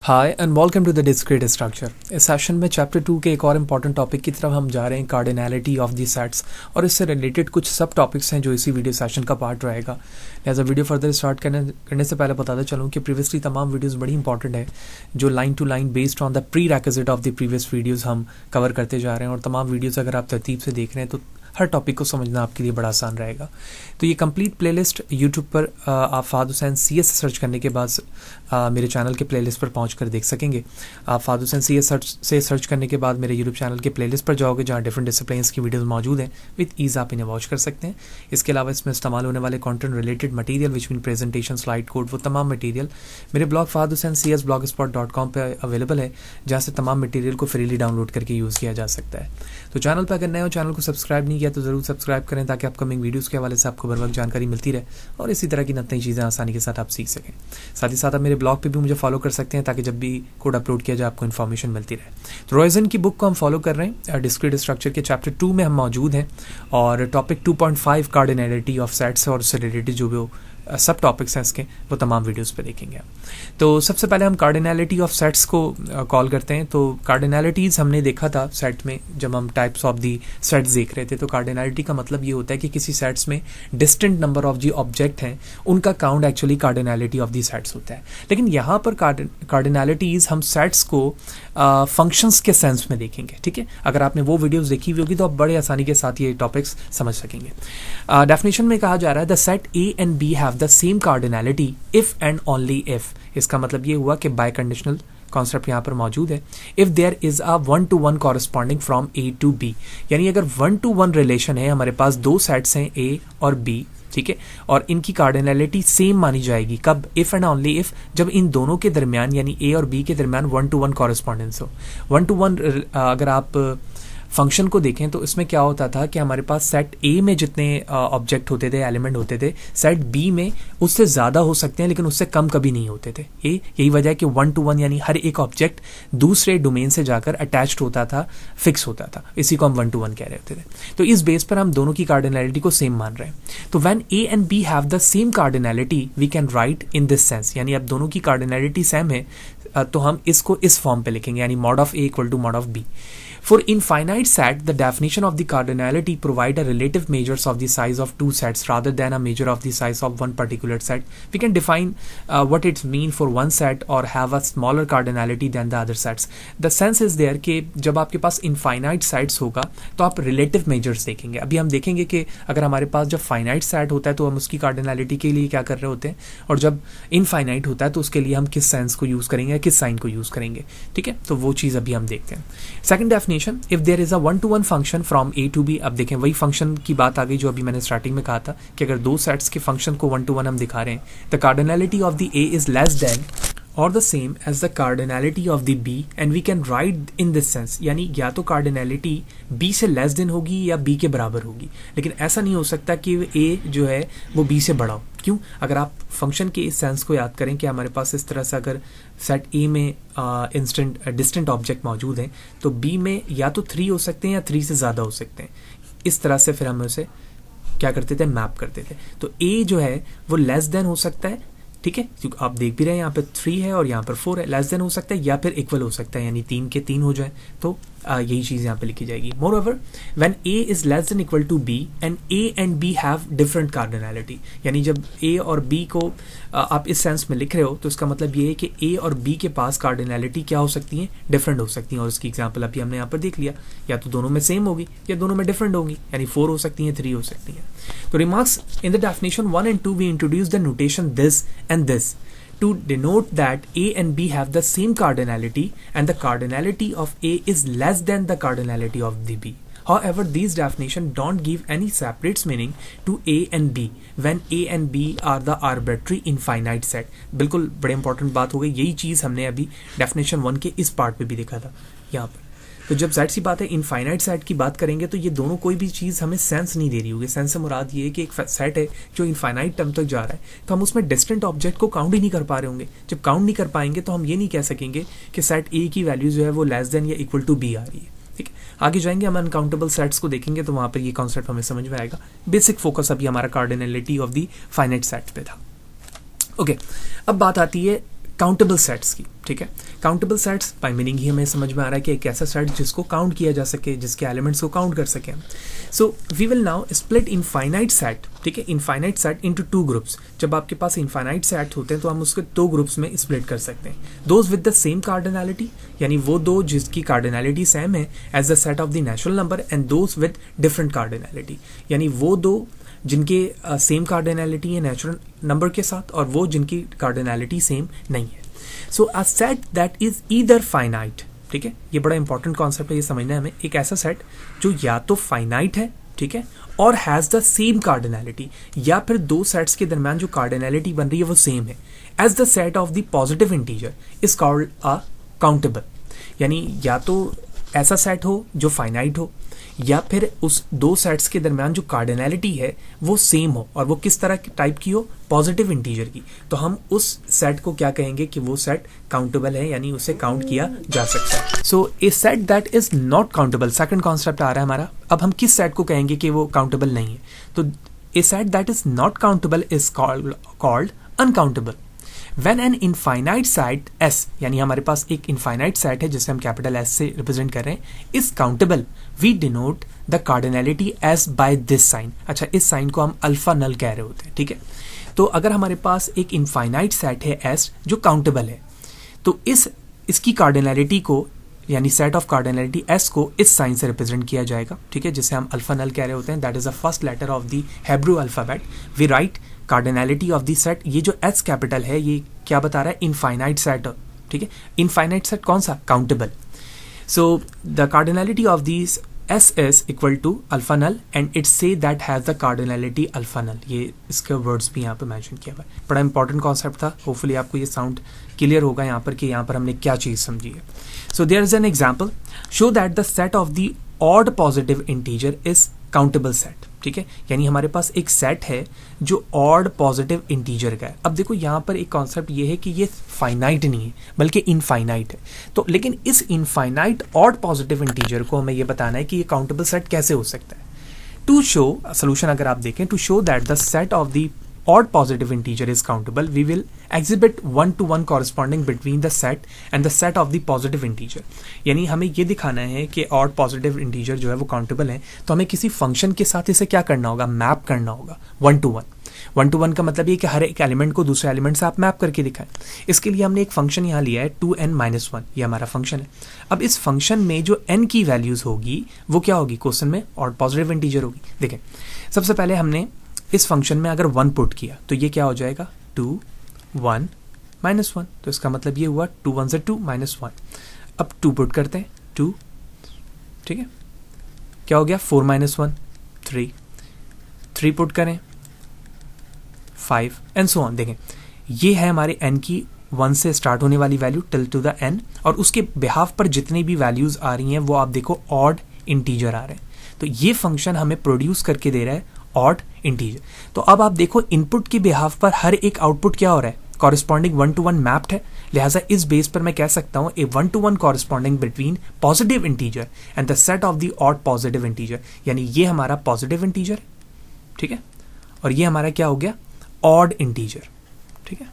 Hi and welcome to the discrete structure. इस session में chapter 2 के एक और इम्पॉर्टेंट टॉपिक की तरफ हम जा रहे हैं, कार्डिनैलिटी ऑफ द सेट्स, और इससे रिलेटेड कुछ सब टॉपिक्स हैं जो इसी वीडियो सेशन का पार्ट रहेगा। लिहाजा वीडियो फर्दर स्टार्ट करने से पहले बताता चलूँ कि प्रीवियसली तमाम वीडियोस बड़ी इंपॉर्टेंट है, जो line to line based on the prerequisite of the previous videos हम कवर करते जा रहे हैं। और तमाम वीडियोज़ अगर आप तरतीब से देख रहे हैं तो हर टॉपिक को समझना आपके लिए बड़ा आसान रहेगा। तो ये कंप्लीट प्लेलिस्ट यूट्यूब पर आप फ़ाद हुसैन CS सर्च करने के बाद मेरे चैनल के प्लेलिस्ट पर पहुंचकर देख सकेंगे। आप फ़ाद हुसैन CS से सर्च करने के बाद मेरे यूट्यूब चैनल के प्लेलिस्ट पर जाओगे, जहाँ डिफरेंट डिसिप्लिन्स की वीडियोस मौजूद हैं। विद ईज़ आप इन्हें वॉच कर सकते हैं। इसके अलावा इसमें इस्तेमाल होने वाले content related material which mean presentation, slide code, वो तमाम मटीरियल मेरे ब्लॉग फ़ाद हुसैन CS blogspot.com पर अवेलेबल है, जहाँ से तमाम मटीरियल को फ्रीली डाउनलोड करके यूज़ किया जा सकता है। तो चैनल पर अगर नए हो, चैनल को सब्सक्राइब नहीं किया तो ज़रूर सब्सक्राइब करें, ताकि अपकमिंग वीडियोस के हवाले से आपको बर वक्त जानकारी मिलती रहे और इसी तरह की नई चीज़ें आसानी के साथ आप सीख सकें। साथ ही साथ आप मेरे ब्लॉग पे भी मुझे फॉलो कर सकते हैं, ताकि जब भी कोड अपलोड किया जाए आपको इन्फॉर्मेशन मिलती रहे। तो रॉयजन की बुक को हम फॉलो कर रहे हैं। डिस्क्रीट स्ट्रक्चर के चैप्टर 2 में हम मौजूद हैं और टॉपिक 2.5 कार्डिनैलिटी ऑफ सेट्स और उससे रिलेटेड जो भी सब टॉपिक्स हैं इसके, वो तमाम वीडियोस पे देखेंगे। तो सबसे पहले हम कार्डिनैलिटी ऑफ सेट्स को कॉल करते हैं। तो कार्डिनैलिटीज़ हमने देखा था सेट में, जब हम टाइप्स ऑफ दी सेट्स देख रहे थे। तो कार्डिनैलिटी का मतलब ये होता है कि किसी सेट्स में डिस्टेंट नंबर ऑफ जी ऑब्जेक्ट हैं, उनका count actually cardinality of the sets होता है। लेकिन यहाँ पर कार्डिनैलिटीज़ हम सेट्स को फंक्शंस के सेंस में देखेंगे। ठीक है, अगर आपने वो वीडियोज़ देखी हुई होगी तो आप बड़े आसानी के साथ ये टॉपिक्स समझ सकेंगे। डेफिनेशन में कहा जा रहा है the set A and B have the same cardinality if and only if। इसका मतलब ये हुआ कि बाय कंडीशनल कॉन्सेप्ट यहाँ पर मौजूद है। If there is a 1-to-1 corresponding from A to B, यानी अगर 1-to-1 रिलेशन है, हमारे पास दो सेट्स हैं A और B, ठीक है, और इनकी कार्डिनैलिटी सेम मानी जाएगी। कब? इफ एंड ओनली इफ, जब इन दोनों के दरमियान यानी A और B के दरमियान 1-to-1 कॉरेस्पॉन्डेंस हो। 1-to-1 अगर आप फंक्शन को देखें तो इसमें क्या होता था कि हमारे पास सेट A में जितने ऑब्जेक्ट होते थे, एलिमेंट होते थे, सेट B में उससे ज़्यादा हो सकते हैं लेकिन उससे कम कभी नहीं होते थे। यही वजह है कि 1-to-1 यानी हर एक ऑब्जेक्ट दूसरे डोमेन से जाकर अटैच्ड होता था, फिक्स होता था। इसी को हम 1-to-1 कह रहे होते थे। तो इस बेस पर हम दोनों की कार्डिनैलिटी को सेम मान रहे हैं। तो when A and B have the same cardinality we can write in this sense, यानी अब दोनों की कार्डिनैलिटी सेम है तो हम इसको इस फॉर्म पे लिखेंगे, यानी mod of A equal to mod of B। For infinite set, the definition of the cardinality provide a relative measures of the size of two sets rather than a measure of the size of one particular set. We can define what it mean for one set or have a smaller cardinality than the other sets. The sense is there कि जब आपके पास infinite sets होगा तो आप relative measures देखेंगे। अभी हम देखेंगे कि अगर हमारे पास जब finite set होता है तो हम उसकी cardinality के लिए क्या कर रहे होते हैं, और जब infinite होता है तो उसके लिए हम किस sense को यूज़ करेंगे, किस साइन को यूज़ करेंगे। ठीक है, तो वो चीज़ अभी हम देखते हैं। Second definition, if there is a 1-to-1 function from A to B। अब देखें, वही फंक्शन की बात आ गई जो अभी मैंने स्टार्टिंग में कहा था कि अगर दो सेट्स के फंक्शन को 1-to-1 हम दिखा रहे हैं, the cardinality of the A is less than और the same as the cardinality of the B and we can write in this sense, यानी या तो कार्डिनैलिटी B से लेस देन होगी या B के बराबर होगी। लेकिन ऐसा नहीं हो सकता कि A जो है वो B से बड़ा हो। क्यों? अगर आप फंक्शन के इस सेंस को याद करें कि हमारे पास इस तरह से अगर सेट A में डिस्टेंट ऑब्जेक्ट मौजूद हैं तो B में या तो 3 हो सकते हैं या 3 से ज़्यादा हो सकते हैं। इस तरह से फिर हम उसे क्या करते थे, मैप करते थे। तो A जो है वो लेस देन हो सकता है, ठीक है, क्योंकि आप देख भी रहे हैं यहाँ पे 3 है और यहाँ पर 4 है। लेस देन हो सकता है या फिर इक्वल हो सकता है, यानी 3 के 3 हो जाए, तो यही चीज़ यहाँ पे लिखी जाएगी। More over when A is less than equal to B and A and B have different cardinality, यानी जब A और B को आप इस सेंस में लिख रहे हो तो इसका मतलब ये है कि A और B के पास कार्डिनैलिटी क्या हो सकती है, डिफरेंट हो सकती हैं। और इसकी एग्जांपल अभी हमने यहाँ पर देख लिया, या तो दोनों में सेम होगी या दोनों में डिफरेंट होगी, यानी 4 हो सकती हैं, 3 हो सकती हैं। तो remarks in the definition 1 and 2 we introduce the notation this and this to denote that A and B have the same cardinality and the cardinality of A is less than the cardinality of the B. However, these definitions don't give any separate meaning to A and B when A and B are the arbitrary infinite set. बिल्कुल बड़े important बात हो गई, यही चीज़ हमने अभी definition 1 के इस पार्ट पे भी देखा था यहाँ पर। तो जब जाहिर सी बात है इनफाइनाइट सेट की बात करेंगे तो ये दोनों कोई भी चीज़ हमें सेंस नहीं दे रही होगी। सेंस से मुराद ये है कि एक सेट है जो इनफाइनाइट टर्म तक जा रहा है, तो हम उसमें डिस्टेंट ऑब्जेक्ट को काउंट ही नहीं कर पा रहे होंगे। जब काउंट नहीं कर पाएंगे तो हम ये नहीं कह सकेंगे कि सेट A की वैल्यू जो है वो लेस देन या इक्वल टू B आ रही है। ठीक है, आगे जाएंगे हम अनकाउंटेबल सेट्स को देखेंगे तो वहाँ पर ये कॉन्सेप्ट हमें समझ में आएगा। बेसिक फोकस अभी हमारा cardinality of the finite set पे था। ओके, अब बात आती है काउंटेबल सेट्स की, ठीक है। काउंटेबल सेट्स बाय मीनिंग ही हमें समझ में आ रहा है कि एक ऐसा सेट जिसको काउंट किया जा सके, जिसके एलिमेंट्स को काउंट कर सके। So we will now split infinite set, ठीक है, infinite set into two groups. जब आपके पास इनफाइनाइट सेट होते हैं तो हम उसके दो ग्रुप्स में स्प्लिट कर सकते हैं। Those with the same cardinality, यानी वो दो जिसकी कार्डिनैलिटी सेम है as the set of the natural number, and those with different cardinality, यानी वो दो जिनके सेम कार्डिनैलिटी है नेचुरल नंबर के साथ और वो जिनकी कार्डिनैलिटी सेम नहीं है। So a set that is either finite, ठीक है, ये बड़ा इंपॉर्टेंट कॉन्सेप्ट है, ये समझना है हमें। एक ऐसा सेट जो या तो फाइनाइट है, ठीक है, और हैज द सेम कार्डिनैलिटी, या फिर दो सेट्स के दरमियान जो कार्डिनैलिटी बन रही है वो सेम है, as the set of the positive integer is called a countable. यानी या तो ऐसा सेट हो जो फाइनाइट हो, या फिर उस दो सेट्स के दरमियान जो कार्डिनैलिटी है वो सेम हो, और वो किस तरह की टाइप की हो, पॉजिटिव इंटीजर की, तो हम उस सेट को क्या कहेंगे कि वो सेट काउंटेबल है, यानी उसे काउंट किया जा सकता है। So a set that is not countable, second concept आ रहा है हमारा। अब हम किस सेट को कहेंगे कि वो काउंटेबल नहीं है, तो a set that is not countable is called uncountable. When an infinite set S, यानी हमारे पास एक इनफाइनाइट सेट है जिसे हम कैपिटल S से रिप्रेजेंट कर रहे हैं, is countable, we denote the cardinality S by this sign. अच्छा, इस साइन को हम अल्फा नल कह रहे होते हैं, ठीक है। तो अगर हमारे पास एक इनफाइनाइट सेट है S जो काउंटेबल है, तो इसकी कार्डिनैलिटी को, यानी सेट ऑफ कार्डिनैलिटी S को इस साइन से रिप्रेजेंट किया जाएगा, ठीक है, जिसे हम अल्फा नल कह रहे होते हैं। That is the first letter of the Hebrew alphabet. We write cardinality of the set, ये जो S कैपिटल है ये क्या बता रहा है, इनफाइनाइट सेट, ठीक है। इनफाइनाइट सेट कौन सा, countable. So the cardinality of this S is equal to alpha null and it say that has the cardinality alpha null। ये इसके वर्ड्स भी यहाँ पे मेंशन किया हुआ है, बड़ा इंपॉर्टेंट कॉन्सेप्ट था। होपफुली आपको ये साउंड क्लियर होगा यहाँ पर कि यहाँ पर हमने क्या चीज़ समझी है। So there is an example, show that the set of the odd positive integer is countable set, ठीक है, यानी हमारे पास एक सेट है जो ऑड पॉजिटिव इंटीजर का है। अब देखो यहाँ पर एक कॉन्सेप्ट ये है कि ये फाइनाइट नहीं है बल्कि इनफाइनाइट है, तो लेकिन इस इनफाइनाइट ऑड पॉजिटिव इंटीजर को हमें ये बताना है कि ये काउंटेबल सेट कैसे हो सकता है। टू शो सोल्यूशन अगर आप देखें, to show that the set of the odd positive integer is countable, we will exhibit one-to-one corresponding between the set and the set of the positive integer। यानी हमें ये दिखाना है कि odd positive integer जो है वो काउंटेबल है, तो हमें किसी फंक्शन के साथ इसे क्या करना होगा, मैप करना होगा one two one. One two one का मतलब ये कि हर एक एलिमेंट को दूसरे एलिमेंट से आप मैप करके दिखाएं। इसके लिए हमने एक फंक्शन यहाँ लिया है 2n-1, ये हमारा फंक्शन है। अब इस फंक्शन में जो n की वैल्यूज होगी वो क्या होगी, क्वेश्चन में ऑड पॉजिटिव इंटीजर होगी। देखें, सबसे पहले हमने इस फंक्शन में अगर 1 पुट किया तो ये क्या हो जाएगा, 2 1 -1, तो इसका मतलब ये हुआ 2 1 से 2 -1। अब 2 पुट करते हैं, 2, ठीक है, क्या हो गया, 4 -1 3, 3 पुट करें 5 एंड सो ऑन। देखें, ये है हमारे n की 1 से स्टार्ट होने वाली value till two the n, और उसके बिहाफ पर जितनी भी वैल्यूज आ रही हैं वो आप देखो ऑड इंटीजर आ रहे हैं। तो ये फंक्शन हमें प्रोड्यूस करके दे रहा है ऑड इंटीजर। तो अब आप देखो इनपुट के बिहाफ पर हर एक आउटपुट क्या हो रहा है, कॉरेस्पॉन्डिंग 1-to-1 मैप्ड है, लिहाजा इस बेस पर मैं कह सकता हूं ए 1-to-1 corresponding between positive integer and the set of the odd positive integer, यानी ये हमारा पॉजिटिव इंटीजर है, ठीक है, और ये हमारा क्या हो गया, ऑड इंटीजर, ठीक है।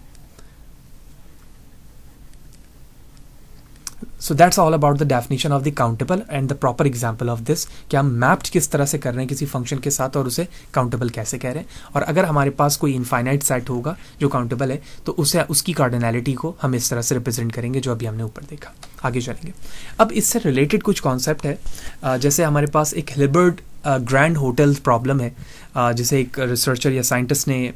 So that's all about the definition of the countable and the proper example of this, कि हम मैप्ड किस तरह से कर रहे हैं किसी फंक्शन के साथ और उसे काउंटेबल कैसे कह रहे हैं। और अगर हमारे पास कोई इनफाइनाइट सेट होगा जो काउंटेबल है तो उसे उसकी कार्डिनैलिटी को हम इस तरह से रिप्रेजेंट करेंगे जो अभी हमने ऊपर देखा। आगे चलेंगे, अब इससे रिलेटेड कुछ कॉन्सेप्ट है, जैसे हमारे पास एक हिल्बर्ट ग्रैंड होटल प्रॉब्लम है, जिसे एक रिसर्चर या साइंटिस्ट ने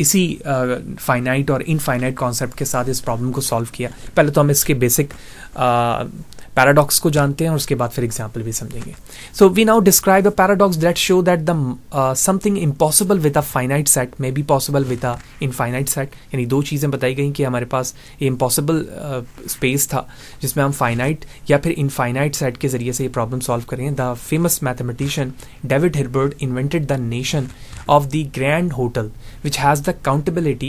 इसी फाइनाइट और इनफाइनाइट कॉन्सेप्ट के साथ इस प्रॉब्लम को सॉल्व किया। पहले तो हम इसके बेसिक पैराडॉक्स को जानते हैं और उसके बाद फिर एग्जाम्पल भी समझेंगे। So we now describe a paradox that show that the something impossible with a finite set may be possible with an infinite set. यानी दो चीज़ें बताई गई कि हमारे पास ये इम्पॉसिबल स्पेस था जिसमें हम फाइनाइट या फिर इनफाइनाइट सेट के जरिए से ये प्रॉब्लम सॉल्व करेंगे। The famous mathematician David Hilbert invented the of the grand hotel which has the countability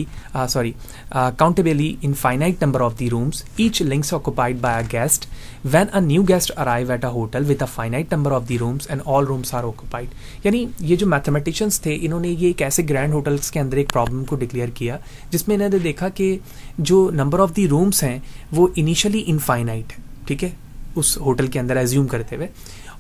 in finite number of the rooms, each links occupied by a guest. When a new guest arrive at a hotel with a finite number of the rooms and all rooms are occupied. यानी ये जो mathematicians थे इन्होंने ये एक ऐसे grand hotels के अंदर एक प्रॉब्लम को डिक्लेयर किया जिसमें इन्होंने देखा कि जो नंबर ऑफ द रूम्स हैं वो इनिशियली इनफाइनाइट है, ठीक है, उस होटल के अंदर एज्यूम करते हुए,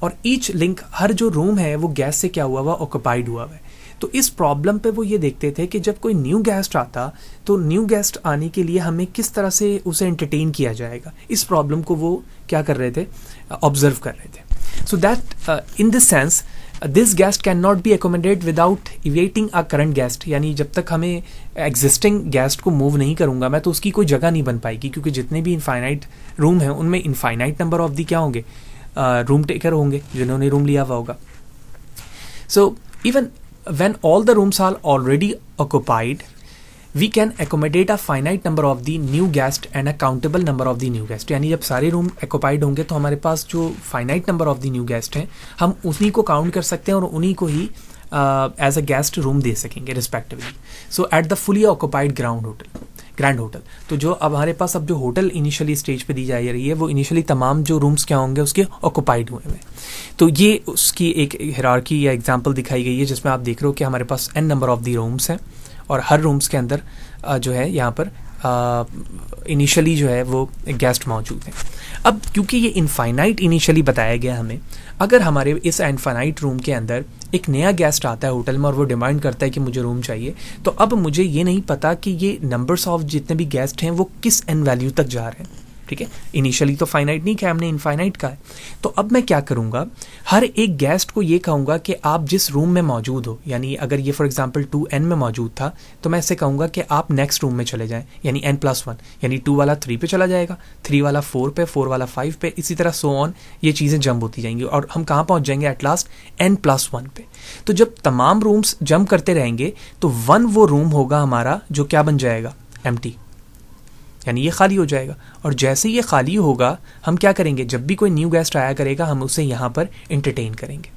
और ईच लिंक, हर जो रूम है वो गेस्ट से क्या हुआ हुआ, ऑक्युपाइड हुआ है। तो इस प्रॉब्लम पे वो ये देखते थे कि जब कोई न्यू गेस्ट आता तो न्यू गेस्ट आने के लिए हमें किस तरह से उसे एंटरटेन किया जाएगा, इस प्रॉब्लम को वो क्या कर रहे थे, ऑब्जर्व कर रहे थे। So that in this sense this guest can not be accommodate without evicting a current guest, यानी जब तक हमें एग्जिस्टिंग गेस्ट को मूव नहीं करूंगा मैं तो उसकी कोई जगह नहीं बन पाएगी, क्योंकि जितने भी इनफाइनाइट रूम हैं उनमें इनफाइनाइट नंबर ऑफ दी क्या होंगे, रूम टेकर होंगे जिन्होंने रूम लिया हुआ होगा। So even when all the rooms are already occupied, we can accommodate a finite number of the new guest and a countable number of the new guest। यानी जब सारे रूम occupied होंगे तो हमारे पास जो finite number of the new guest हैं हम उन्हीं को काउंट कर सकते हैं और उन्हीं को ही एज अ गेस्ट रूम दे सकेंगे respectively. So eight the fully occupied grand hotel, तो जो अब हमारे पास अब जो होटल इनिशियली स्टेज पे दी जा रही है वो इनिशियली तमाम जो रूम्स क्या होंगे उसके ऑक्युपाइड हुए हैं। तो ये उसकी एक हिरार्की या एग्जांपल दिखाई गई है जिसमें आप देख रहे हो कि हमारे पास n number of the rooms हैं और हर रूम्स के अंदर जो है यहाँ पर इनिशियली जो है वो गेस्ट मौजूद हैं। अब क्योंकि ये इनफाइनाइट इनिशियली बताया गया हमें, अगर हमारे इस इनफाइनाइट रूम के अंदर एक नया गेस्ट आता है होटल में और वो डिमांड करता है कि मुझे रूम चाहिए, तो अब मुझे ये नहीं पता कि ये नंबर्स ऑफ जितने भी गेस्ट हैं वो किस एन वैल्यू तक जा रहे हैं, ठीक है। इनिशियली तो फाइनाइट नहीं कहा हमने, इनफाइनाइट का है। तो अब मैं क्या करूंगा, हर एक गेस्ट को ये कहूंगा कि आप जिस रूम में मौजूद हो, यानी अगर ये फॉर एग्जांपल 2n में मौजूद था तो मैं इससे कहूंगा कि आप नेक्स्ट रूम में चले जाएं, यानी n+1, यानी 2 वाला 3 पे चला जाएगा, 3 वाला 4 पे, 4 वाला 5 पे, इसी तरह सो ऑन, ये चीज़ें जंप होती जाएंगी और हम कहाँ पहुंच जाएंगे एट लास्ट n+1 पे। तो जब तमाम रूम्स जंप करते रहेंगे तो 1 वो रूम होगा हमारा जो क्या बन जाएगा, एम्प्टी, यानी ये खाली हो जाएगा। और जैसे ये खाली होगा हम क्या करेंगे, जब भी कोई न्यू गेस्ट आया करेगा हम उसे यहाँ पर एंटरटेन करेंगे,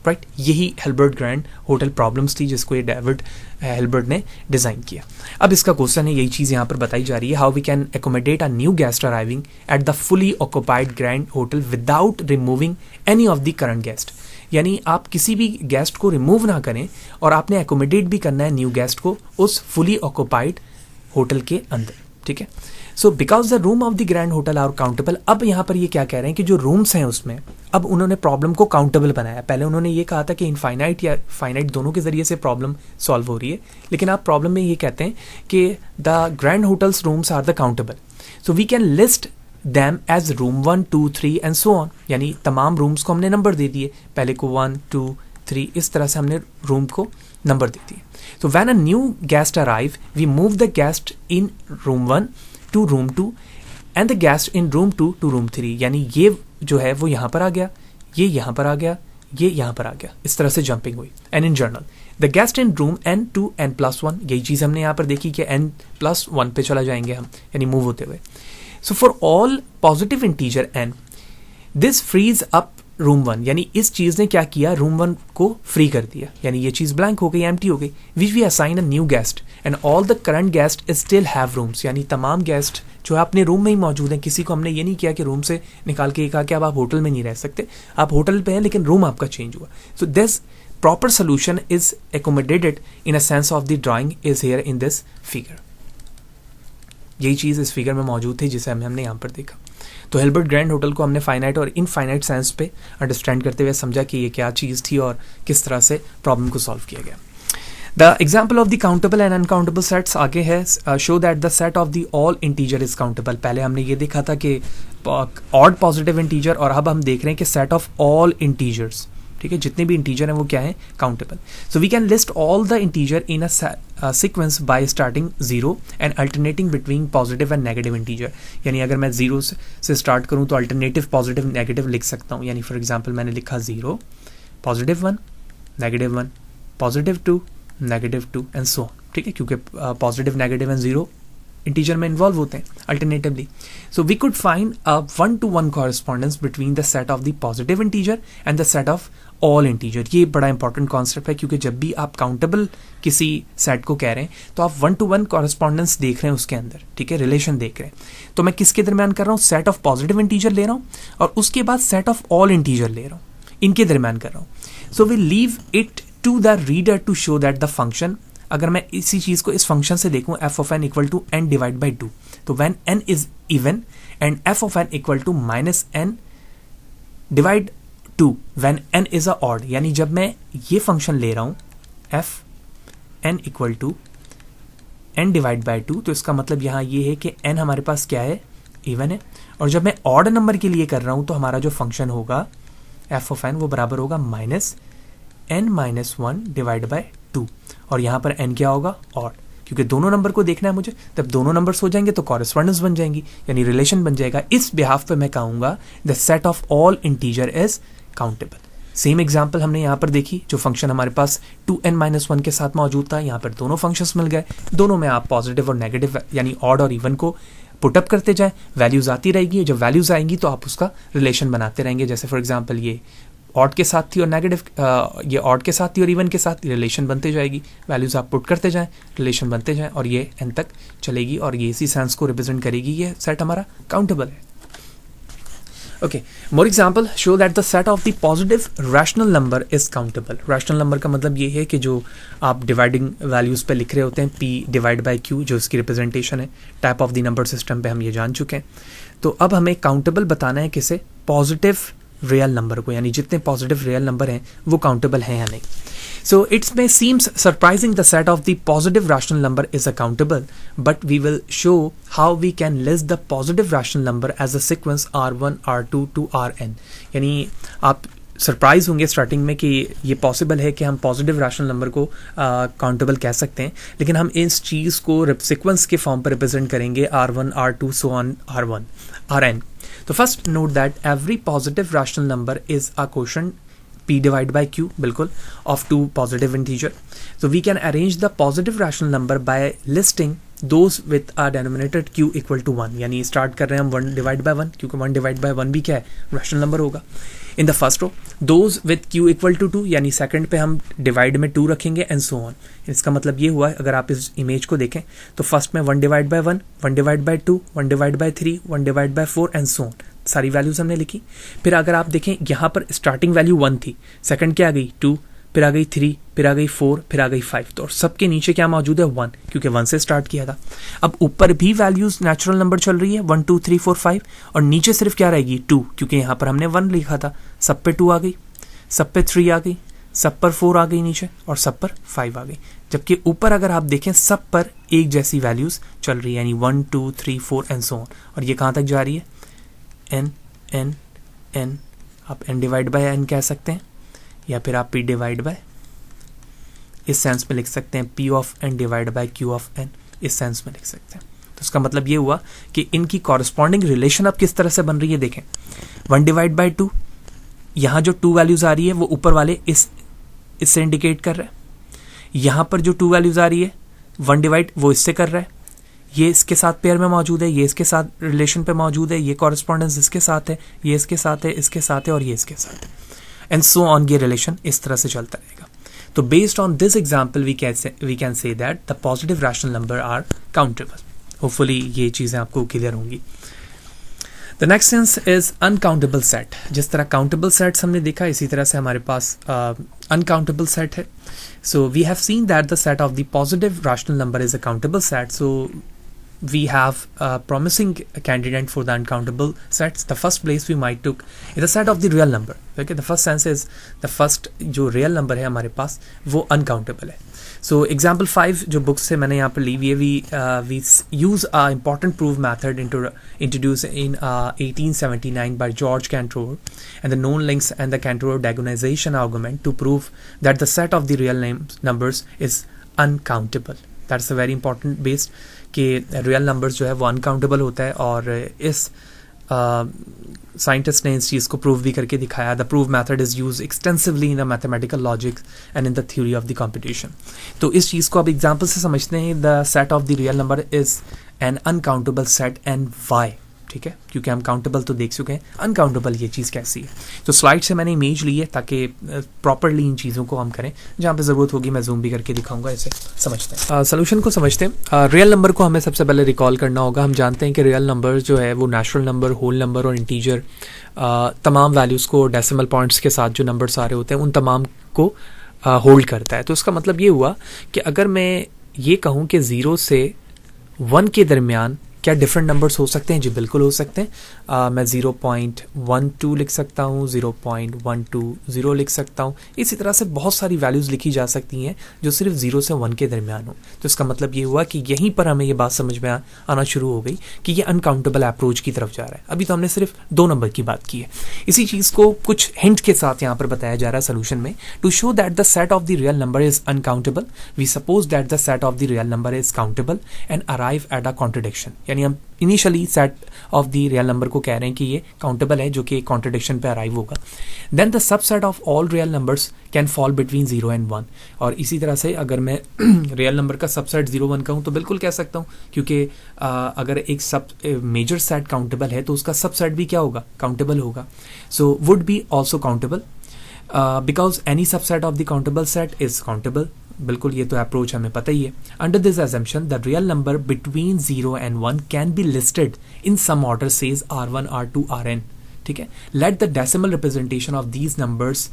राइट। यही हिल्बर्ट ग्रैंड होटल प्रॉब्लम्स थी जिसको ये डेविड हिल्बर्ट ने डिज़ाइन किया। अब इसका क्वेश्चन है, यही चीज़ यहाँ पर बताई जा रही है, how we can accommodate a new guest arriving at the fully occupied grand hotel without removing any of the current guest. यानी आप किसी भी गेस्ट को रिमूव ना करें और आपने एकोमोडेट भी करना है न्यू गेस्ट को उस फुली ऑक्युपाइड होटल के अंदर, ठीक है। So because the room of the grand hotel are countable. अब यहाँ पर ये क्या कह रहे हैं कि जो रूम्स हैं उसमें अब उन्होंने प्रॉब्लम को काउंटेबल बनाया। पहले उन्होंने ये कहा था कि इनफाइनाइट या फाइनाइट दोनों के जरिए से प्रॉब्लम सॉल्व हो रही है, लेकिन आप प्रॉब्लम में ये कहते हैं कि the grand hotels rooms are the countable, so we can list them as room 1, 2, 3 and so on. यानी तमाम रूम्स को हमने नंबर दे दिए, पहले को 1, 2, 3, इस तरह से हमने रूम को नंबर दे दिए। So when a new guest arrive, we move the guest in room 1 to room 2 and the guest in room 2 to room 3। यानी ये जो है वो यहाँ पर आ गया, ये यहाँ पर आ गया, ये यहाँ पर आ गया, इस तरह से जंपिंग हुई। And in general, the guest in room n2 n+1, यही चीज़ हमने यहाँ पर देखी कि n+1 पे चला जाएंगे हम, यानी मूव होते हुए। So for all positive integer n, this frees up room 1, यानी इस चीज़ ने क्या किया, रूम 1 को फ्री कर दिया, यानी ये चीज़ ब्लैंक हो गई, एम्प्टी हो गई। Which we assign a new guest and all the current guest still have rooms. यानी तमाम गेस्ट जो है अपने रूम में ही मौजूद हैं, किसी को हमने ये नहीं किया कि रूम से निकाल के कहा कि अब आप होटल में नहीं रह सकते, आप होटल पे हैं लेकिन रूम आपका चेंज हुआ। So this proper solution is accommodated in a sense of the drawing is here in this figure. यही चीज़ इस फिगर में मौजूद थी जिसे हमने यहाँ पर देखा। तो हिल्बर्ट ग्रैंड होटल को हमने फाइनाइट और इनफाइनाइट सेंस पे अंडरस्टैंड करते हुए समझा कि ये क्या चीज़ थी और किस तरह से प्रॉब्लम को सॉल्व किया गया। The example of the countable and uncountable sets आगे है, show that the set of the all integer is countable. पहले हमने ये देखा था कि ऑड पॉजिटिव इंटीजर, और अब हम देख रहे हैं कि सेट ऑफ ऑल इंटीजर्स, ठीक है, जितने भी इंटीजर हैं वो क्या है, countable. So we can list all the integer in a sequence by starting 0 and alternating between positive and negative integer. यानी अगर मैं 0 से स्टार्ट करूं तो अल्टरनेटिव पॉजिटिव नेगेटिव लिख सकता हूं। यानी फॉर एग्जांपल मैंने लिखा 0, +1, -1, +2, -2 एंड सो ऑन, ठीक है, क्योंकि पॉजिटिव, नेगेटिव एंड 0 इंटीजर में इन्वॉल्व होते हैं alternatively. So we could find a 1-to-1 correspondence between the set of the positive integer and the set of all integer. ये बड़ा इंपॉर्टेंट कॉन्सेप्ट है, क्योंकि जब भी आप काउंटेबल किसी सेट को कह रहे हैं तो आप 1-to-1 कॉरेस्पॉन्डेंस देख रहे हैं उसके अंदर, ठीक है, रिलेशन देख रहे हैं। तो मैं किसके दरमियान कर रहा हूँ, सेट ऑफ पॉजिटिव इंटीजर ले रहा हूँ और उसके बाद सेट ऑफ ऑल इंटीजर ले रहा हूँ, इनके दरमियान कर रहा हूँ। So we leave it to the reader to show that the function, अगर मैं इसी चीज को इस फंक्शन से देखूं f of n equal to n divide by 2, तो when n is even and f of n equal to minus n divide 2 when n is a odd, यानी जब मैं ये फंक्शन ले रहा हूं f n equal to n divide by 2, तो इसका मतलब यहां ये है कि n हमारे पास क्या है, इवन है। और जब मैं ऑड नंबर के लिए कर रहा हूं तो हमारा जो फंक्शन होगा f of n वो बराबर होगा minus n minus 1 divide by 2, और यहां पर n क्या होगा, ऑड, क्योंकि दोनों नंबर को देखना है मुझे। जब दोनों नंबर्स हो जाएंगे तो कॉरेस्पॉन्डेंस बन जाएंगी, यानी रिलेशन बन जाएगा। इस बिहाफ पे मैं कहूंगा the set of all integer is countable. Same example हमने यहाँ पर देखी, जो फंक्शन हमारे पास 2n-1 के साथ मौजूद था, यहाँ पर दोनों फंक्शंस मिल गए। दोनों में आप पॉजिटिव और नेगेटिव यानी ऑड और इवन को पुटअप करते जाएं, वैल्यूज आती रहेगी। जब वैल्यूज आएंगी तो आप उसका रिलेशन बनाते रहेंगे। जैसे फॉर एग्जाम्पल ये ऑड के साथ थी और नेगेटिव, ये ऑड के साथ थी और इवन के साथ, रिलेशन बनते जाएगी। वैल्यूज आप पुट करते जाएं, रिलेशन बनते जाएं, और ये n तक चलेगी और ये इसी सेंस को रिप्रेजेंट करेगी। ये सेट हमारा काउंटेबल है। Okay, more example show that the set of the positive rational number is countable. Rational number का मतलब ये है कि जो आप डिवाइडिंग वैल्यूज पे लिख रहे होते हैं, p डिवाइड बाई q, जो इसकी रिप्रेजेंटेशन है type of the number system पे, हम ये जान चुके हैं। तो अब हमें काउंटेबल बताना है किसे, पॉजिटिव रियल नंबर को, यानी जितने पॉजिटिव रियल नंबर हैं वो काउंटेबल हैं या नहीं। So it's may seems surprising the set of the positive rational number is a countable, but we will show how we can list the positive rational number as a sequence R1 R2 to Rn। यानी आप surprise होंगे starting में कि ये possible है कि हम positive rational number को काउंटेबल कह सकते हैं, लेकिन हम इस चीज़ को सीक्वेंस के फॉर्म पर रिप्रेजेंट करेंगे R1 R2 so on Rn। तो first note that every positive rational number is a quotient p divide by q, बिल्कुल, of two positive integer. So we can arrange the positive rational number by listing those with a denominator q equal to 1, यानी start कर रहे हैं हम 1 divide by 1, क्योंकि 1 divide by 1 भी क्या है, रैशनल नंबर होगा। In the first row those with q equal to 2, यानी सेकंड पे हम डिवाइड में 2 रखेंगे एंड सो ऑन। इसका मतलब ये हुआ, अगर आप इस इमेज को देखें तो फर्स्ट में 1 divide by 1, 1 divide by 2, 1 divide by 3, 1 divide by 4 and so on. सारी वैल्यूज हमने लिखी। फिर अगर आप देखें यहाँ पर स्टार्टिंग वैल्यू 1 थी, सेकंड क्या आ गई 2, फिर आ गई 3, फिर आ गई 4, फिर आ गई 5, तो सबके नीचे क्या मौजूद है 1, क्योंकि 1 से स्टार्ट किया था। अब ऊपर भी वैल्यूज नेचुरल नंबर चल रही है 1 2 3 4 5, और नीचे सिर्फ क्या रहेगी 2, क्योंकि यहाँ पर हमने 1 लिखा था। सब पे 2 आ गई, सब पे 3 आ गई, सब पर 4 आ गई नीचे, और सब पर 5 आ गई। जबकि ऊपर अगर आप देखें सब पर एक जैसी वैल्यूज चल रही है, यानी 1 2 3 4 एंड सो ऑन। और ये कहाँ तक जा रही है, n n n, आप n डिवाइड बाय n कह सकते हैं, या फिर आप p डिवाइड बाय, इस सेंस में लिख सकते हैं p of n divide by q of n, इस सेंस में लिख सकते हैं। तो इसका मतलब ये हुआ कि इनकी कॉरेस्पॉन्डिंग रिलेशन अब किस तरह से बन रही है, देखें 1 डिवाइड बाय 2, यहाँ जो 2 वैल्यूज आ रही है वो ऊपर वाले इससे इंडिकेट कर रहा है। यहाँ पर जो 2 वैल्यूज आ रही है 1 डिवाइड वो इससे कर रहा है, ये इसके साथ पेयर में मौजूद है, ये इसके साथ रिलेशन पे मौजूद है, ये कॉरेस्पॉन्डेंस इसके साथ है, ये इसके साथ है, इसके साथ है, और ये इसके साथ है, एंड सो ऑन। ये रिलेशन इस तरह से चलता रहेगा। तो based on this example we can say that the positive rational number are countable. Hopefully ये चीज़ें आपको क्लियर होंगी। The next sense is uncountable set. जिस तरह काउंटेबल सेट्स हमने देखा, इसी तरह से हमारे पास अनकाउंटेबल सेट है। So we have seen that the set of the positive rational number is a countable set. So we have a promising candidate for the uncountable sets. The first place we might took is the set of the real number. Okay, the first sense is the first जो real number है हमारे पास वो uncountable है. So example 5 जो books से मैंने यहाँ पर ली हुई है, we use a important proof method introduced in 1879 by George Cantor and the known links and the Cantor diagonalization argument to prove that the set of the real numbers is uncountable. That's a very important base कि real numbers जो है वो uncountable होता है, और इस scientist ने इस चीज़ को प्रूव भी करके दिखाया। The prove method is use extensively in the mathematical logic and in the theory of the computation. तो इस चीज़ को अब एग्जांपल से समझते हैं। The set of the real number is an uncountable set and why, ठीक है, क्योंकि हम काउंटेबल तो देख चुके हैं, अनकाउंटेबल ये चीज़ कैसी है। तो स्लाइड से मैंने इमेज ली है ताकि प्रॉपरली इन चीज़ों को हम करें, जहाँ पे ज़रूरत होगी मैं जूम भी करके दिखाऊंगा। इसे समझते हैं, सोल्यूशन को समझते हैं। रियल नंबर को हमें सबसे पहले रिकॉल करना होगा। हम जानते हैं कि रियल नंबर जो है वो नेचुरल नंबर, होल नंबर और इंटीजर, तमाम वैल्यूज़ को डेसिमल पॉइंट्स के साथ जो नंबर्स आ रहे होते हैं उन तमाम को होल्ड करता है। तो इसका मतलब ये हुआ कि अगर मैं ये कहूँ कि 0 से 1 के दरमियान क्या डिफरेंट नंबर्स हो सकते हैं, जी बिल्कुल हो सकते हैं। मैं 0.12 लिख सकता हूँ, 0.120 लिख सकता हूँ। इसी तरह से बहुत सारी वैल्यूज़ लिखी जा सकती हैं जो सिर्फ 0 से 1 के दरमियान हो। तो इसका मतलब ये हुआ कि यहीं पर हमें ये बात समझ में आना शुरू हो गई कि ये अनकाउंटेबल अप्रोच की तरफ जा रहा है। अभी तो हमने सिर्फ 2 नंबर की बात की है। इसी चीज़ को कुछ हिंट के साथ यहाँ पर बताया जा रहा है सोल्यूशन में। To show that the set of the real number is uncountable, we suppose that the set of the real number is countable and arrive at a contradiction. यानी हम initially set of the real number को कह रहे हैं कि ये countable है, जो कि एक कॉन्ट्रडिक्शन पे अराइव होगा। Then the subset of all real numbers can fall between 0 and 1। और इसी तरह से अगर मैं रियल नंबर का सबसेट 0-1 कहूँ तो बिल्कुल कह सकता हूँ, क्योंकि अगर एक सब मेजर सेट काउंटेबल है तो उसका सबसेट भी क्या होगा, काउंटेबल होगा। So would be also countable because any subset of the countable set is countable. बिल्कुल, ये तो अप्रोच हमें पता ही है। Under this assumption the real number between 0 and 1 can be listed in some order says R1 R2 Rn। ठीक है, let the decimal representation of these numbers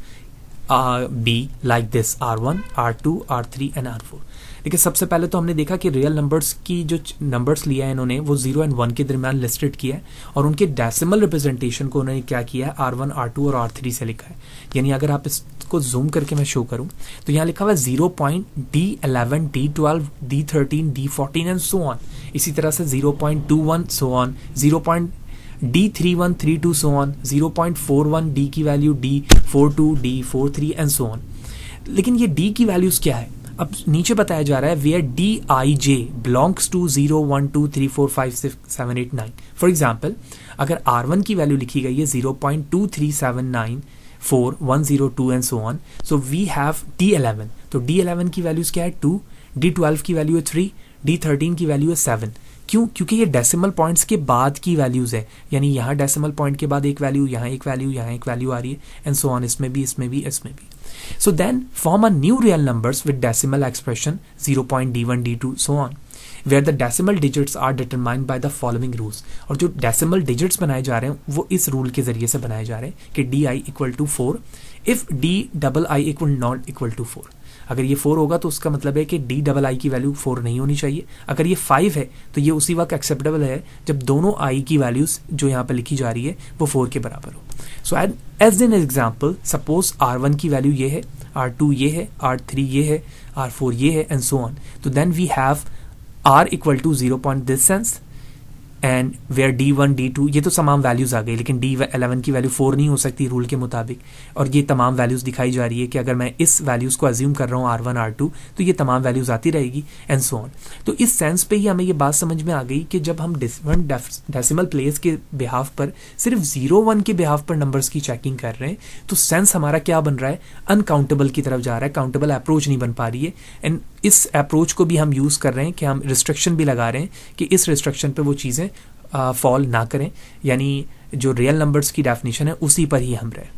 be like this R1 R2 R3 and R4। देखिए, सबसे पहले तो हमने देखा कि real numbers की जो नंबर्स लिया है इन्होंने वो 0 एंड 1 के दरमियान लिस्टेड किया है, और उनके डेसिमल रिप्रेजेंटेशन को उन्होंने क्या किया है, R1 R2 और R3 से लिखा है। यानी अगर आप इसको जूम करके मैं शो करूं तो यहाँ लिखा हुआ है 0.D11 D12 D13 D14 and so on. इसी तरह से 0.21 so on, 0.D31 32 so on, 0.41 D की value D42 D43 and so on. लेकिन ये D की वैल्यूज क्या है, अब नीचे बताया जा रहा है where DIJ belongs to 0 1 2 3 4 5 6 7 8 9। For example, अगर R1 की वैल्यू लिखी गई है 0.2379 4 1 0 2 and so on, so we have D11। तो D11 की वैल्यूज क्या है, 2, D12 की वैल्यू है 3, D13 की वैल्यू है 7। क्यों? क्योंकि ये डेसिमल पॉइंट्स के बाद की वैल्यूज है, यानी यहाँ डेसिमल पॉइंट के बाद एक वैल्यू, यहाँ एक वैल्यू, यहाँ एक वैल्यू आ रही है एंड सो ऑन, इसमें भी, इसमें भी, इसमें भी। So then form a new real numbers with decimal expression 0.D1 D2 so on, where the decimal digits are determined by the following rules। और जो decimal digits बनाए जा रहे हैं वो इस रूल के जरिए से बनाए जा रहे हैं कि DI equal to 4 if DII equal not equal to 4। अगर ये 4 होगा तो उसका मतलब है कि DII की वैल्यू 4 नहीं होनी चाहिए। अगर ये 5 है तो ये उसी वक्त एक्सेप्टेबल है जब दोनों I की वैल्यूज जो यहाँ पे लिखी जा रही है वो 4 के बराबर हो। So as an example, suppose R1 की वैल्यू ये है, R2 ये है, R3 ये है, R4 ये है एंड सो ऑन। तो then we have R equal to 0 point this sense and where D1 D2 ये तो तमाम वैल्यूज आ गई, लेकिन D11 की वैल्यू 4 नहीं हो सकती रूल के मुताबिक, और ये तमाम वैल्यूज दिखाई जा रही है कि अगर मैं इस वैल्यूज को अज्यूम कर रहा हूँ R1 R2 तो ये तमाम वैल्यूज आती रहेगी एंड सो ऑन। तो इस सेंस पे ही हमें ये बात समझ में आ गई कि जब हम डिफरेंट डेसिमल प्लेस के बिहाफ पर सिर्फ 0-1 के बिहाफ पर नंबर्स की चेकिंग कर रहे हैं तो सेंस हमारा क्या बन रहा है, अनकाउंटेबल की तरफ जा रहा है, काउंटेबल अप्रोच नहीं बन पा रही है। एंड इस अप्रोच को भी हम यूज़ कर रहे हैं कि हम रिस्ट्रिक्शन भी लगा रहे हैं कि इस रिस्ट्रिक्शन पे वो चीज़ें फॉल ना करें, यानी जो रियल नंबर्स की डेफिनेशन है उसी पर ही हम रहें।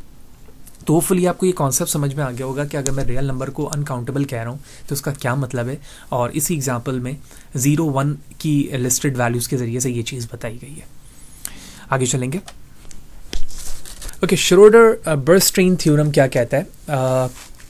तो होपफुली आपको ये कॉन्सेप्ट समझ में आ गया होगा कि अगर मैं रियल नंबर को अनकाउंटेबल कह रहा हूँ तो उसका क्या मतलब है, और इसी एग्जाम्पल में 0-1 की लिस्टेड वैल्यूज़ के ज़रिए से ये चीज़ बताई गई है। आगे चलेंगे। ओके, श्रोडर बर्नस्टीन थ्योरम क्या कहता है,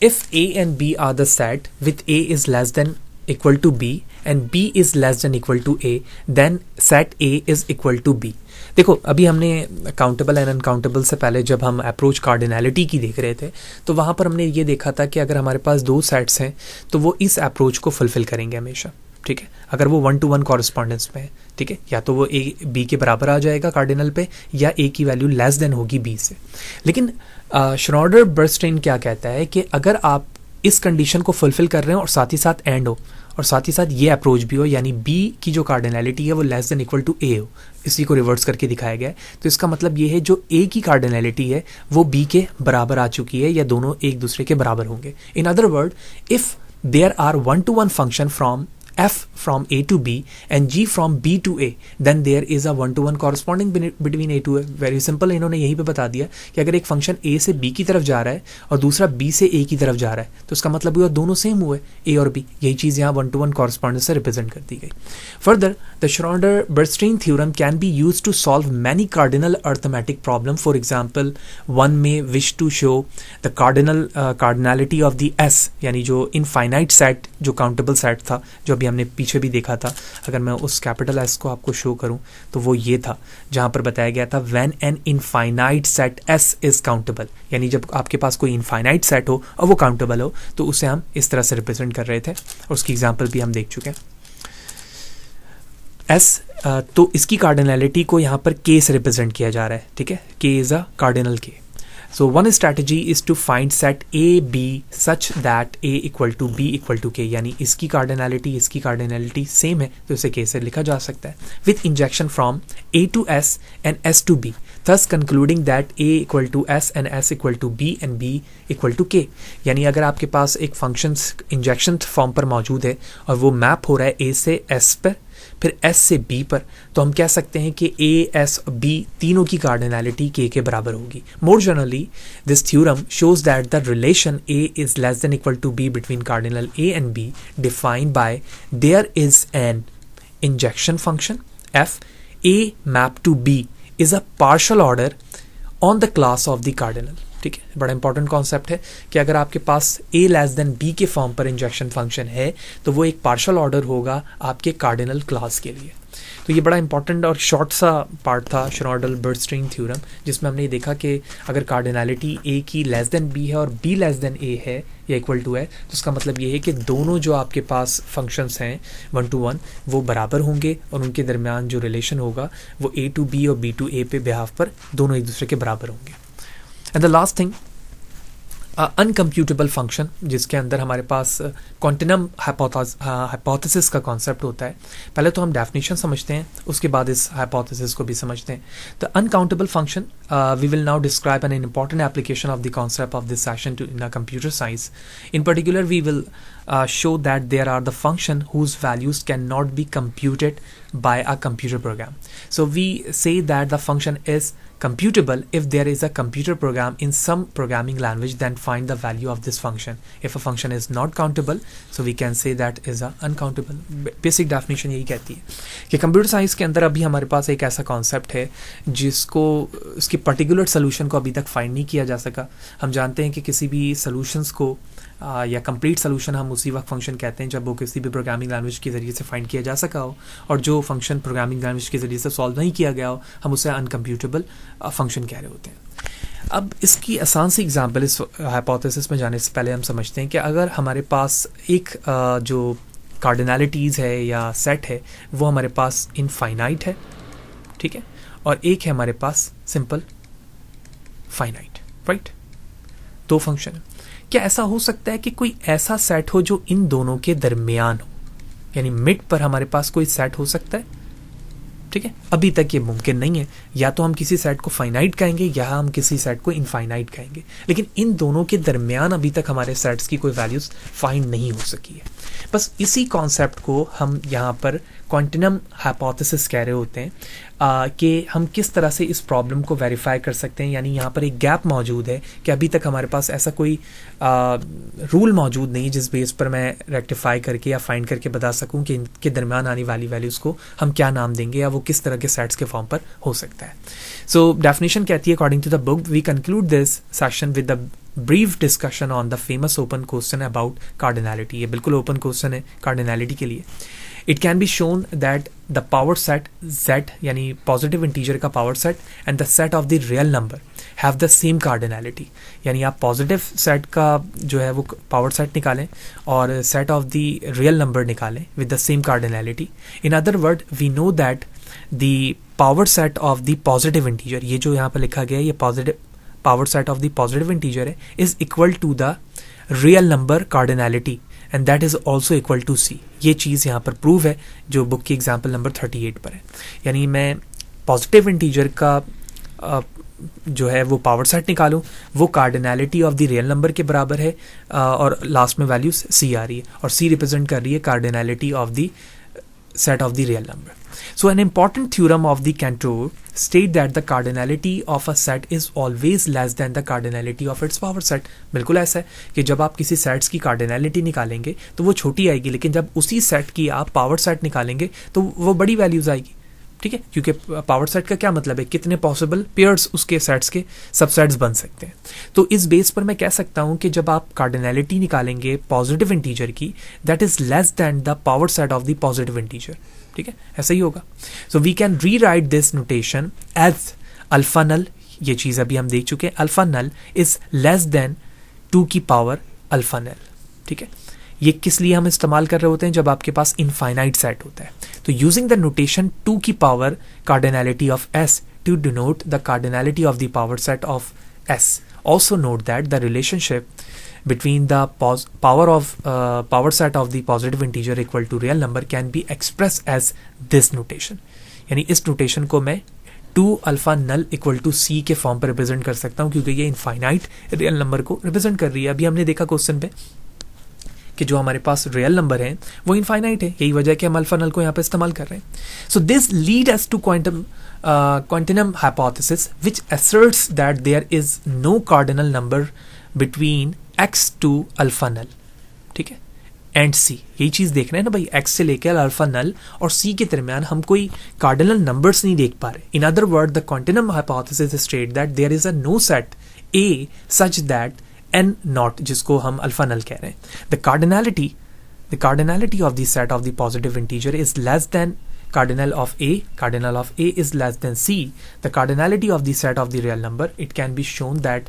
if A and B are the set with A is less than equal to B and B is less than equal to A, then set A is equal to B। देखो, अभी हमने countable and uncountable से पहले जब हम approach cardinality की देख रहे थे तो वहाँ पर हमने ये देखा था कि अगर हमारे पास 2 सेट्स हैं तो वो इस अप्रोच को फुलफिल करेंगे हमेशा। ठीक है, अगर वो 1-to-1 कॉरेस्पॉन्डेंस में है, ठीक है, या तो वो A B के बराबर आ जाएगा कार्डिनल पे, या A की वैल्यू लेस देन होगी B से। लेकिन श्रोडर बर्नस्टीन क्या कहता है कि अगर आप इस कंडीशन को फुलफिल कर रहे हो और साथ ही साथ एंड हो और साथ ही साथ ये अप्रोच भी हो, यानी B की जो कार्डिनैलिटी है वो less than equal to A हो, इसी को रिवर्स करके दिखाया गया है। तो इसका मतलब ये है जो A की कार्डिनैलिटी है वो B के बराबर आ चुकी है, या दोनों एक दूसरे के बराबर होंगे। In other word, if there are 1-to-1 function from F from A to B and G from B to A, then there is a one-to-one corresponding between A to A. Very simple, इन्होंने यहीं पे बता दिया कि अगर एक function A से B की तरफ जा रहा है और दूसरा B से A की तरफ जा रहा है तो उसका मतलब हुआ दोनों सेम हुए, A और B. यही चीज़ यहाँ one-to-one correspondence से रिप्रेजेंट कर दी गई. Further, the Schroeder-Bernstein theorem can be used to solve many cardinal arithmetic problems. For example, one may wish to show the cardinality of the S, यानी जो infinite set, जो countable set था, जो अभी हमने पीछे भी देखा था. अगर मैं उस कैपिटल S को आपको शो करूं तो वो ये था जहां पर बताया गया था when an infinite set S is countable, यानी जब आपके पास कोई infinite set हो और वो countable हो तो उसे हम इस तरह से रिप्रेजेंट कर रहे थे और उसकी एग्जांपल भी हम देख चुके हैं. S तो इसकी कार्डिनलिटी को यहाँ पर K से रिप्रेजेंट किया जा रहा है. ठीक है, K is a cardinal K. So one strategy is to find set A B such that A equal to B equal to K, यानी इसकी कार्डिनलिटी सेम है तो इसे K से लिखा जा सकता है with injection from A to S and S to B, thus concluding that A equal to S and S equal to B and B equal to K. यानी अगर आपके पास एक फंक्शन इंजेक्शन फॉर्म पर मौजूद है और वो मैप हो रहा है A से S पर फिर S से B पर, तो हम कह सकते हैं कि A, S, B तीनों की कार्डिनलिटी K के बराबर होगी. More generally this theorem shows that the relation A is less than equal to B between cardinal A and B defined by there is an injection function F. A map to B is a partial order on the class of the cardinal. ठीक है, बड़ा important concept है कि अगर आपके पास A less than B के form पर इंजेक्शन फंक्शन है तो वो एक पार्शियल ऑर्डर होगा आपके कार्डिनल क्लास के लिए. तो ये बड़ा इंपॉर्टेंट और शॉर्ट सा पार्ट था श्रोडर-बर्नस्टीन थ्योरम, जिसमें हमने देखा कि अगर कार्डिनलिटी A की लेस देन B है और B लेस देन A है या इक्वल टू है तो उसका मतलब ये है कि दोनों जो आपके पास फंक्शंस हैं वन टू वन वो बराबर होंगे और उनके दरमियान जो रिलेशन होगा वो A टू B और B टू A पे बिहाफ पर दोनों एक दूसरे के बराबर होंगे. And the last thing, uncomputable function, जिसके अंदर हमारे पास कॉन्टिनम हाइपोथेसिस का कॉन्सेप्ट होता है. पहले तो हम डेफिनेशन समझते हैं, उसके बाद इस हाइपोथेसिस को भी समझते हैं. The uncountable function, we will now describe an important application of the concept of this session in a computer science. In particular, we will show that there are the function whose values cannot be computed by a computer program. So we say that the function is computable if there is a computer program in some programming language, then find the value of this function. If a function is not countable, so we can say that is a uncountable. Basic definition यही कहती है कि computer science के अंदर अभी हमारे पास एक ऐसा कॉन्सेप्ट है जिसको उसकी पर्टिकुलर सोल्यूशन को अभी तक फाइंड नहीं किया जा सका. हम जानते हैं कि किसी भी सोल्यूशंस को या कंप्लीट सोल्यूशन हम उसी वक्त फंक्शन कहते हैं जब वो किसी भी प्रोग्रामिंग लैंग्वेज के ज़रिए से फाइंड किया जा सका हो, और जो फंक्शन प्रोग्रामिंग लैंग्वेज के ज़रिए से सॉल्व नहीं किया गया हो हम उसे अनकम्प्यूटेबल फंक्शन कह रहे होते हैं. अब इसकी आसान सी एग्जांपल इस हाइपोथेसिस में जाने से पहले हम समझते हैं कि अगर हमारे पास एक जो कार्डिनलिटीज़ है या सेट है वो हमारे पास इनफाइनाइट है, ठीक है, और एक है हमारे पास सिंपल फाइनाइट, राइट. दो फंक्शन है. क्या ऐसा हो सकता है कि कोई ऐसा सेट हो जो इन दोनों के दरमियान हो, यानी मिड पर हमारे पास कोई सेट हो सकता है? ठीक है, अभी तक ये मुमकिन नहीं है. या तो हम किसी सेट को फाइनाइट कहेंगे या हम किसी सेट को इनफाइनाइट कहेंगे, लेकिन इन दोनों के दरमियान अभी तक हमारे सेट्स की कोई वैल्यूज फाइंड नहीं हो सकी है. बस इसी कॉन्सेप्ट को हम यहाँ पर क्वांटिनम हाइपोथेसिस कह रहे होते हैं कि हम किस तरह से इस प्रॉब्लम को वेरीफाई कर सकते हैं. यानी यहाँ पर एक गैप मौजूद है कि अभी तक हमारे पास ऐसा कोई रूल मौजूद नहीं जिस बेस पर मैं रेक्टिफाई करके या फाइंड करके बता सकूं कि इनके दरमियान आने वाली वैल्यूज़ को हम क्या नाम देंगे या वो किस तरह के सेट्स के फॉर्म पर हो सकता है. सो डेफिनेशन कहती है, according to the book we conclude this session with the brief discussion on the famous open question about cardinality. ये बिल्कुल ओपन क्वेश्चन है कार्डिनलिटी के लिए. It can be shown that the power set z, यानी positive integer का power set, and the set of the real number have the same cardinality. यानी आप positive set का जो है वो पावर सेट निकालें और set of the real number निकालें with the same cardinality. In other word we know that the power set of the positive integer, ये जो यहाँ पर लिखा गया है ये positive power set of the positive integer है, is equal to the real number cardinality and that is also equal to C. ये चीज़ यहाँ पर प्रूव है जो बुक की एग्जाम्पल नंबर 38 पर है. यानी मैं पॉजिटिव इंटीजर का जो है वो पावर सेट निकालूं, वो cardinality of the real number के बराबर है, और लास्ट में वैल्यू सी आ रही है, और सी रिप्रेजेंट कर रही है cardinality of the set of the real number. So an important theorem of the Cantor state that the cardinality of a set is always less than the cardinality of its power set. बिल्कुल ऐसा है कि जब आप किसी sets की cardinality निकालेंगे तो वो छोटी आएगी, लेकिन जब उसी सेट की आप पावर सेट निकालेंगे तो वो बड़ी वैल्यूज आएगी, ठीक है, क्योंकि पावर सेट का क्या मतलब है, कितने पॉसिबल पेयर्स उसके सेट्स के सबसेट्स बन सकते हैं। तो इस बेस पर मैं कह सकता हूं कि जब आप कार्डिनैलिटी निकालेंगे पॉजिटिव इंटीजर की, that is less than the power set of the positive integer, ठीक है, ऐसा ही होगा। So we can rewrite this notation as alpha null, ये चीज अभी हम देख चुके हैं, alpha null is less than 2 की पावर अल्फा नल, ठीक है। ये किस लिए हम इस्तेमाल कर रहे होते हैं, जब आपके पास इनफाइनाइट सेट होता है। तो यूजिंग द नोटेशन 2 की power cardinality of S to denote the cardinality of the power set of S, also note that the relationship between the power set of the positive integer equal to real number can be expressed as this notation। यानी इस notation को मैं 2 alpha null equal to सी के form पर represent कर सकता हूँ, क्योंकि ये इनफाइनाइट रियल नंबर को रिप्रेजेंट कर रही है। अभी हमने देखा क्वेश्चन पे कि जो हमारे पास रियल नंबर है वो इनफाइनाइट है, यही वजह है कि हम अल्फा नल को यहाँ पे इस्तेमाल कर रहे हैं। So this lead us to continuum hypothesis which asserts that there is no cardinal number between X to alpha null, ठीक है, एंड सी। यही चीज देखना है ना भाई, एक्स से लेकर अल्फा नल और सी के दरमियान हम कोई कार्डिनल नंबर्स नहीं देख पा रहे। In other word, the continuum hypothesis state that there is a no set A such that N not, जिसको हम अल्फा नल कह रहे हैं, the cardinality of the set of the positive integer is less than cardinal of A is less than C, the cardinality of the set of the real number. It can be shown that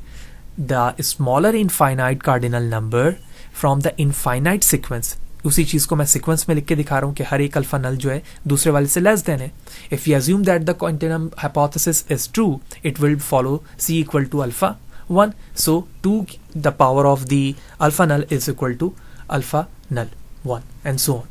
the smaller infinite cardinal number from the infinite sequence, उसी चीज को मैं sequence में लिख के दिखा रहा हूं कि हर एक अल्फा नल जो है दूसरे वाले से लेस देन है। If you assume that the continuum hypothesis is true, it will follow C equal to alpha 1, so 2 the power of the alpha null is equal to alpha null 1 and so on।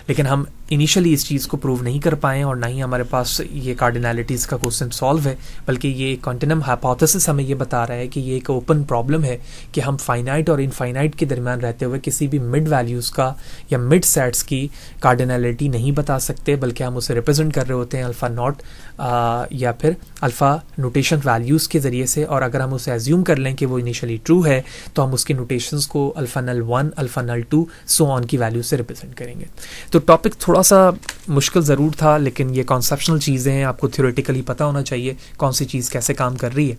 लेकिन हम initially इस चीज़ को prove नहीं कर पाए और ना ही हमारे पास ये कार्डिनैलिटीज़ का क्वेश्चन सॉल्व है, बल्कि ये क्वांटिनम हाइपोथेसिस हमें ये बता रहा है कि ये एक ओपन प्रॉब्लम है कि हम फाइनाइट और इनफाइनाइट के दरमियान रहते हुए किसी भी मिड वैल्यूज़ का या मिड सेट्स की कार्डिनैलिटी नहीं बता सकते, बल्कि हम उसे रिप्रेजेंट कर रहे होते हैं अल्फ़ा नॉट या फिर अल्फ़ा नोटेशन वैल्यूज़ के ज़रिए से। और अगर हम उसे एज्यूम कर लें कि वो इनिशियली ट्रू है, तो हम उसकी नोटेशंस को alpha null 1, alpha null 2 so on की वैल्यू से रिप्रेजेंट करेंगे। तो टॉपिक थोड़ा सा मुश्किल ज़रूर था, लेकिन ये कॉन्सेप्शनल चीज़ें हैं, आपको थ्योरेटिकली पता होना चाहिए कौन सी चीज़ कैसे काम कर रही है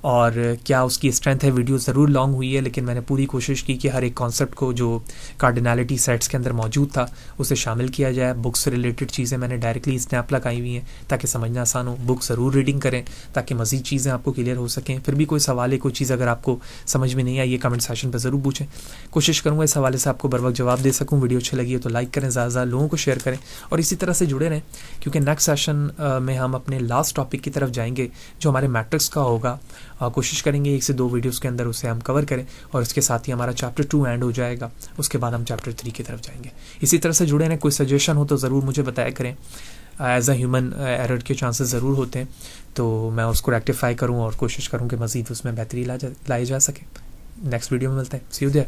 और क्या उसकी स्ट्रेंथ है। वीडियो ज़रूर लॉन्ग हुई है, लेकिन मैंने पूरी कोशिश की कि हर एक कॉन्सेप्ट को जो कार्डिनैलिटी सेट्स के अंदर मौजूद था उसे शामिल किया जाए। बुक्स से रिलेटेड चीज़ें मैंने डायरेक्टली स्नैप लगाई हुई हैं ताकि समझना आसान हो। बुक ज़रूर रीडिंग करें ताकि मज़ीद चीज़ें आपको क्लियर हो सकें। फिर भी कोई सवाल है, कोई चीज़ अगर आपको समझ में नहीं आई, ये कमेंट सेक्शन पर ज़रूर पूछें। कोशिश करूँगा इस हवाले से आपको बर वक्त जवाब दे सकूँ। वीडियो अच्छी लगी है तो लाइक करें, ज़्यादा लोगों को शेयर करें और इसी तरह से जुड़े रहें, क्योंकि नेक्स्ट सेशन में हम अपने लास्ट टॉपिक की तरफ जाएंगे जो हमारे मैट्रिक्स का होगा। कोशिश करेंगे 1 से 2 वीडियोस के अंदर उसे हम कवर करें और इसके साथ ही हमारा चैप्टर 2 एंड हो जाएगा। उसके बाद हम चैप्टर 3 की तरफ जाएंगे। इसी तरह से जुड़े रहें। कोई सजेशन हो तो ज़रूर मुझे बताया करें। एज अ ह्यूमन एरर के चांसेस ज़रूर होते हैं, तो मैं उसको रेक्टिफाई करूँ और कोशिश करूँ कि मज़ीद उसमें बेहतरी लाई जा सके। नेक्स्ट वीडियो में मिलते हैं। सी यू देयर।